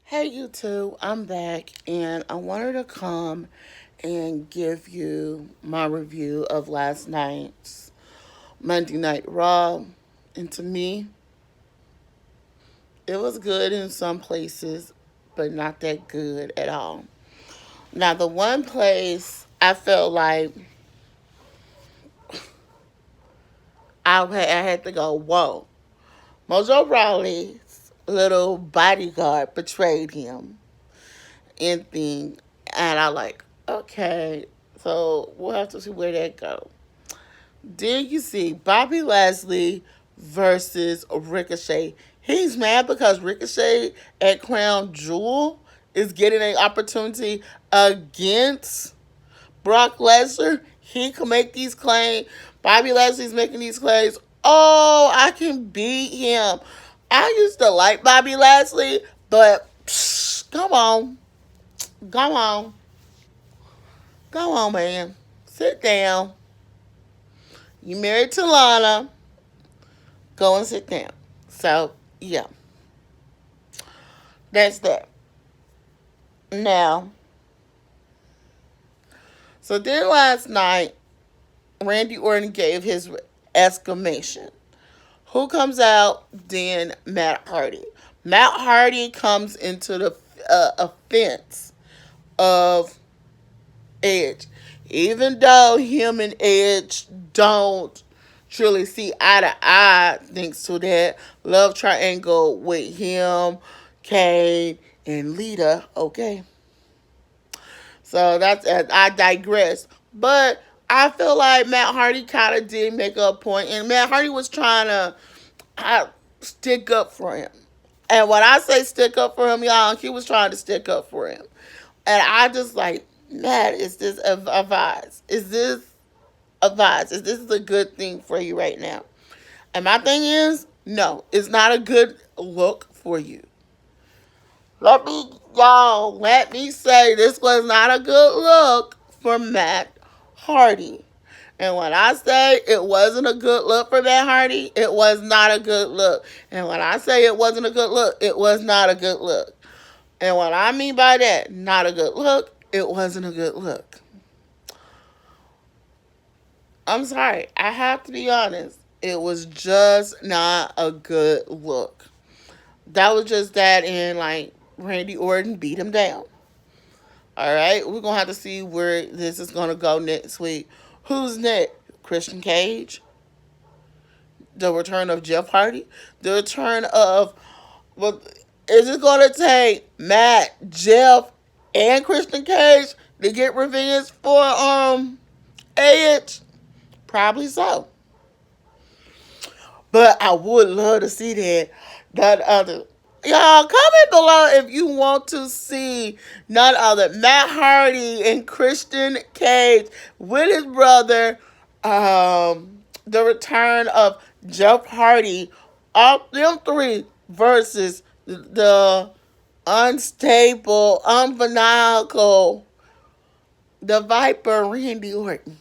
Hey YouTube, I'm back and I wanted to come and give you my review of last night's Monday Night Raw. And to me, it was good in some places, but not that good at all. Now, the one place I felt like I had to go, whoa, Mojo Rawley's little bodyguard betrayed him and thing. And I like, okay, so we'll have to see where that goes. Did you see Bobby Lashley versus Ricochet? He's mad because Ricochet at Crown Jewel is getting an opportunity against Brock Lesnar. He can make these claims. Bobby Lashley's making these claims. Oh, I can beat him. I used to like Bobby Lashley, but come on. Come on. Come on, man. Sit down. You married to Lana. Go and sit down. So, yeah, that's that. Now, so then last night, Randy Orton gave his exclamation. Who comes out? Then Matt Hardy. Matt Hardy comes into the offense of Edge. Even though him and Edge don't truly see eye to eye, thanks to that love triangle with him, Kane, and Lita. Okay, so I digress. But I feel like Matt Hardy kind of did make a point, and Matt Hardy was trying to stick up for him. And when I say stick up for him, y'all, he was trying to stick up for him. And I just like, Matt, is this a advice? Is this advice? Is this a good thing for you right now? And my thing is, no, it's not a good look for you. Let me say this was not a good look for Matt Hardy. And when I say it wasn't a good look for Matt Hardy, it was not a good look. And when I say it wasn't a good look, it was not a good look. And what I mean by that, not a good look, it wasn't a good look. I'm sorry, I have to be honest. It was just not a good look. That was just that, and like Randy Orton beat him down. All right, we're gonna have to see where this is gonna go next week. Who's next? Christian Cage, the return of Jeff Hardy, the return of. Well, is it gonna take Matt, Jeff, and Christian Cage to get revenge for Edge? Probably so. But I would love to see that other. Y'all, comment below if you want to see none other Matt Hardy and Christian Cage with his brother. The return of Jeff Hardy, all them three versus the unstable, unfanatical, the Viper Randy Orton.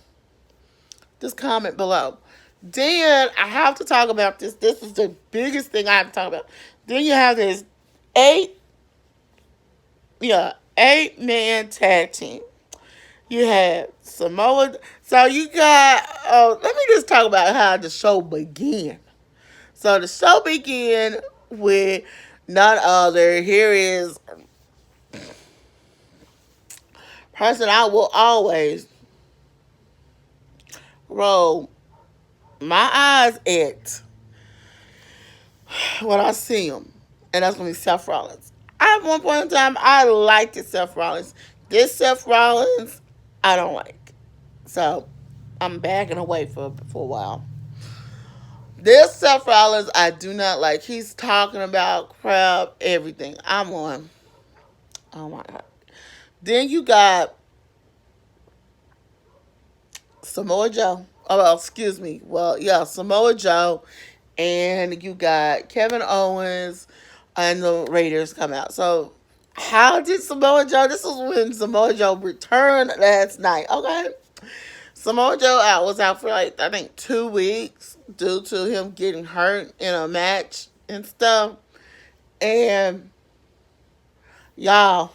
Just comment below. Then I have to talk about this. This is the biggest thing I have to talk about. Then you have this eight, eight man tag team. You have Samoa. So you got. Let me just talk about how the show began. So the show began with none other. Here is person I will always roll my eyes at when I see him, and that's gonna be Seth Rollins. At one point in time, I liked Seth Rollins. This Seth Rollins, I don't like. So I'm backing away for a while. This Seth Rollins, I do not like. He's talking about crap, everything. I'm on. Oh my god. Then you got Samoa Joe. Oh, well, excuse me. Well, yeah, Samoa Joe, and you got Kevin Owens, and the Raiders come out. So, how did Samoa Joe? This is when Samoa Joe returned last night. Okay, Samoa Joe was out for like I think 2 weeks due to him getting hurt in a match and stuff. And Y'all,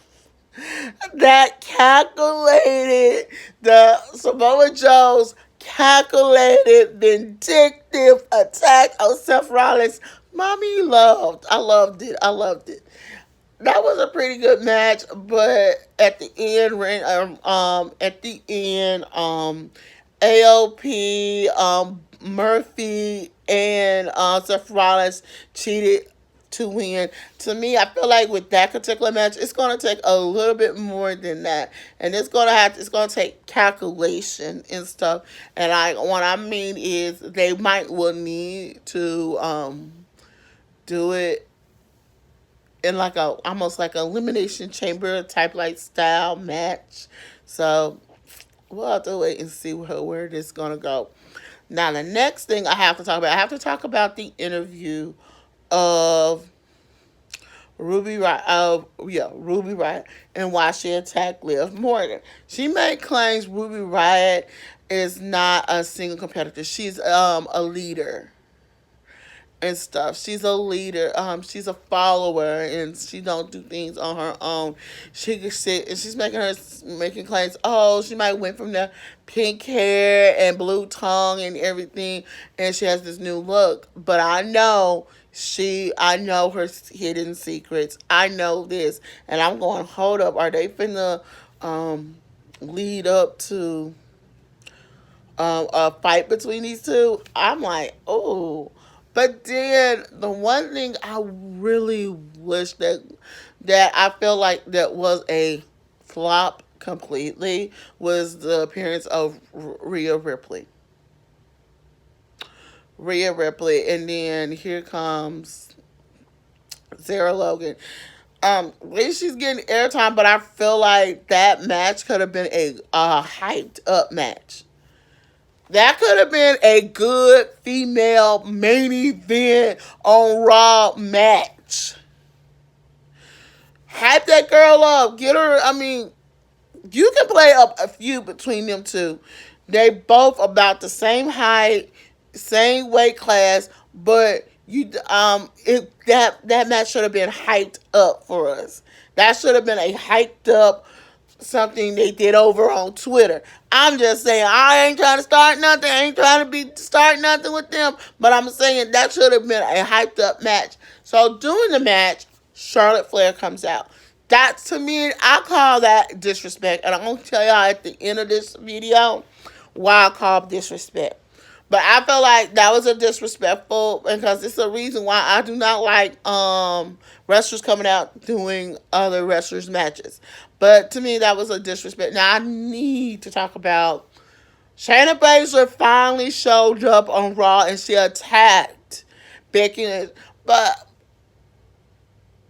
that calculated, the Samoa Joe's calculated vindictive attack on Seth Rollins. Mommy loved. I loved it. I loved it. That was a pretty good match, but at the end, AOP, Murphy, and Seth Rollins cheated to win. To me, I feel like with that particular match, it's gonna take a little bit more than that, and it's gonna take calculation and stuff. And what I mean is they might will need to do it in like a almost like a elimination chamber type like style match. So we'll have to wait and see where this is gonna go. Now the next thing I have to talk about the interview of Ruby Riot, Ruby Riot, and why she attacked Liv Morgan. She made claims Ruby Riot is not a single competitor. She's a leader and stuff. She's a leader. She's a follower, and she don't do things on her own. She can sit, and she's making claims. Oh, she might went from the pink hair and blue tongue and everything, and she has this new look. But I know her hidden secrets. I know this, and I'm going. Hold up, are they finna lead up to a fight between these two? I'm like, oh. But then the one thing I really wish that I feel like that was a flop completely was the appearance of Rhea Ripley. Rhea Ripley, and then here comes Sarah Logan. At least she's getting airtime, but I feel like that match could have been a hyped up match. That could have been a good female main event on Raw match. Hype that girl up. Get her. I mean, you can play up a feud between them two. They both about the same height, same weight class, but that match should have been hyped up for us. That should have been a hyped up something they did over on Twitter. I'm just saying, I ain't trying to start nothing. I ain't trying to start nothing with them. But I'm saying that should have been a hyped up match. So during the match, Charlotte Flair comes out. That to me, I call that disrespect. And I'm gonna tell y'all at the end of this video why I call disrespect. But I feel like that was a disrespectful because it's a reason why I do not like wrestlers coming out doing other wrestlers' matches. But to me, that was a disrespect. Now I need to talk about Shayna Baszler finally showed up on Raw and she attacked Becky Lynch. But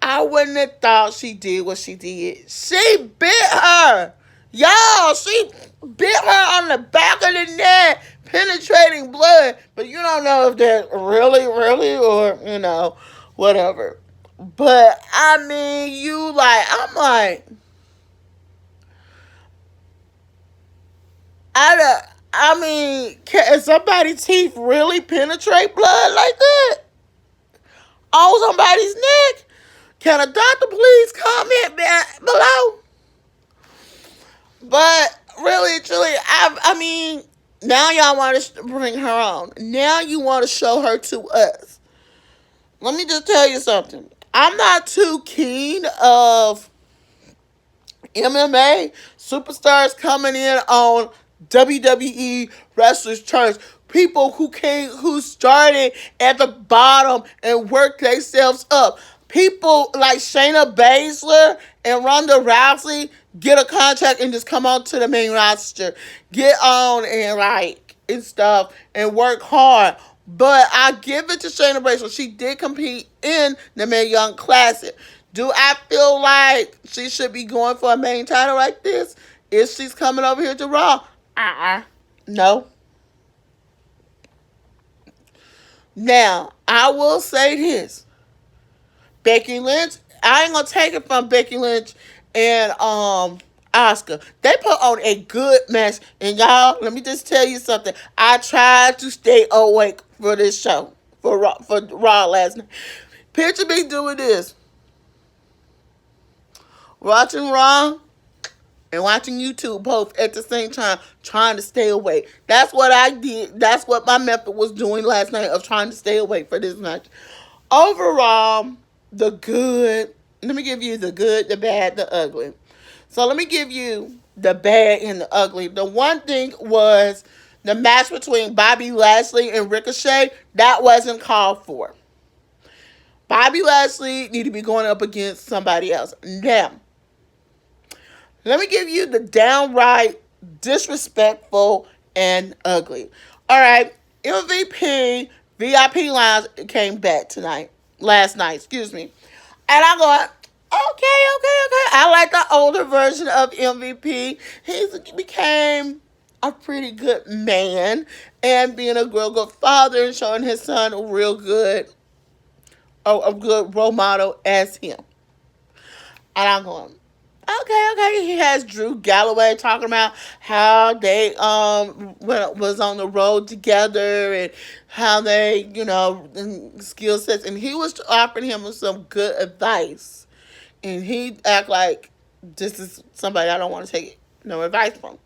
I wouldn't have thought she did what she did. She bit her. Y'all, she bit her on the back of the neck, penetrating blood. But you don't know if that's really, or, whatever. But, I mean, I'm like, I mean, can somebody's teeth really penetrate blood like that? On somebody's neck? Can a doctor please comment below? But really, truly, I mean, now y'all want to bring her on. Now you want to show her to us. Let me just tell you something. I'm not too keen of MMA superstars coming in on WWE Wrestlers Church. People who started at the bottom and worked themselves up. People like Shayna Baszler and Ronda Rousey get a contract and just come on to the main roster. Get on and stuff and work hard. But I give it to Shayna Baszler. She did compete in the Mae Young Classic. Do I feel like she should be going for a main title like this if she's coming over here to Raw? No. Now, I will say this. Becky Lynch, I ain't gonna take it from Becky Lynch and Oscar. They put on a good match, and y'all, let me just tell you something. I tried to stay awake for this show for Raw last night. Picture me doing this watching Raw and watching YouTube both at the same time, trying to stay awake. That's what I did. That's what my method was doing last night of trying to stay awake for this match. Overall, the good. Let me give you the good, the bad, the ugly. So let me give you the bad and the ugly. The one thing was the match between Bobby Lashley and Ricochet. That wasn't called for. Bobby Lashley need to be going up against somebody else. Now, let me give you the downright disrespectful and ugly. All right, MVP VIP Lounge came back last night, excuse me. And I'm going, okay. I like the older version of MVP. He became a pretty good man and being a real good father and showing his son a good role model as him. And I'm going, okay. He has Drew Galloway talking about how they was on the road together and how they skill sets, and he was offering him some good advice, and he act like this is somebody I don't want to take no advice from.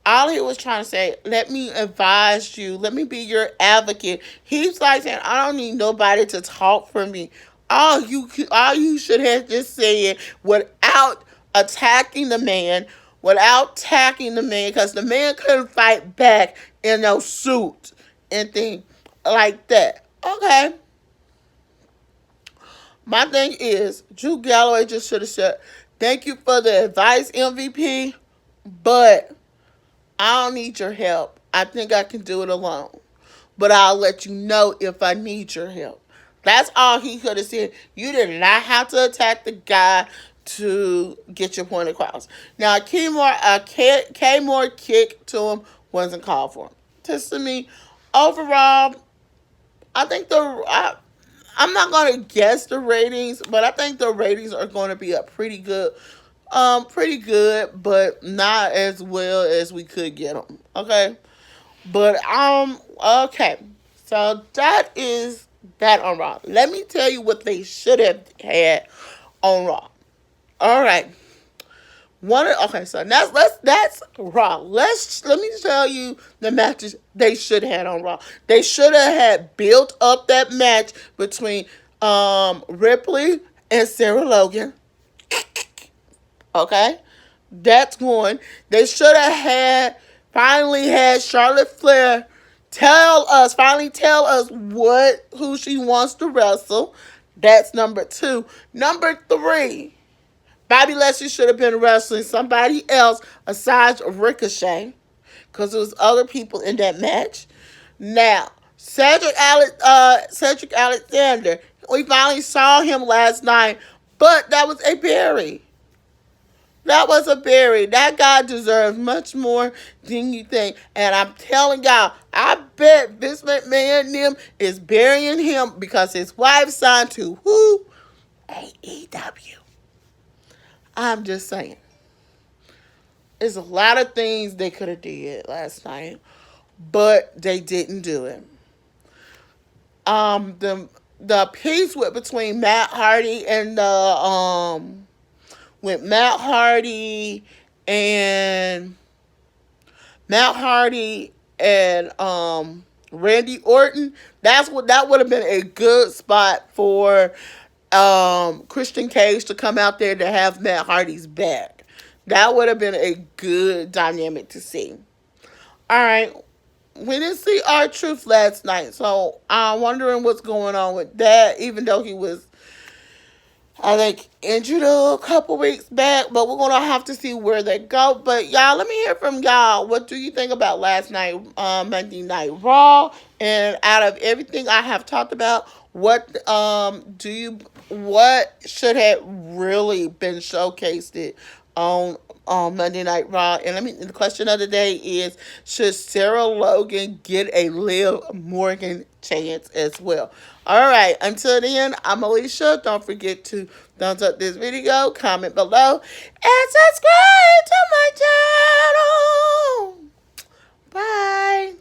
All he was trying to say, let me advise you, let me be your advocate. He's like saying, I don't need nobody to talk for me. All you should have just said without attacking the man, because the man couldn't fight back in no suit and things like that. Okay. My thing is, Drew Galloway just should have said, thank you for the advice, MVP, but I don't need your help. I think I can do it alone. But I'll let you know if I need your help. That's all he could have said. You did not have to attack the guy to get your point across. Now, K-Moore kick to him wasn't called for. Just to me, overall, I think I'm not going to guess the ratings, but I think the ratings are going to be up pretty good. Pretty good, but not as well as we could get them. Okay, but okay. So that is that on Raw. Let me tell you what they should have had on Raw. All right. Okay, so that's Raw. Let me tell you the matches they should have had on Raw. They should have had built up that match between Ripley and Sarah Logan. Okay, that's one. They should have finally had Charlotte Flair finally tell us who she wants to wrestle. That's number 2. Number 3, Bobby Lashley should have been wrestling somebody else aside of Ricochet, because there was other people in that match. Now, Cedric Alexander, we finally saw him last night, but that was a bury. That was a bury. That guy deserves much more than you think. And I'm telling y'all, I bet Vince McMahon them is burying him because his wife signed to who? AEW. I'm just saying. There's a lot of things they could have did last night, but they didn't do it. The piece between Matt Hardy and with Matt Hardy and Randy Orton. That would have been a good spot for Christian Cage to come out there to have Matt Hardy's back. That would have been a good dynamic to see. All right. We didn't see R-Truth last night, so I'm wondering what's going on with that, even though he was, I think, injured a couple weeks back, but we're going to have to see where they go. But y'all, let me hear from y'all. What do you think about last night, Monday Night Raw? And out of everything I have talked about, what should have really been showcased on Monday Night Raw? And the question of the day is, should Sarah Logan get a Liv Morgan chance as well? All right, until then, I'm Alicia. Don't forget to thumbs up this video, comment below, and subscribe to my channel. Bye.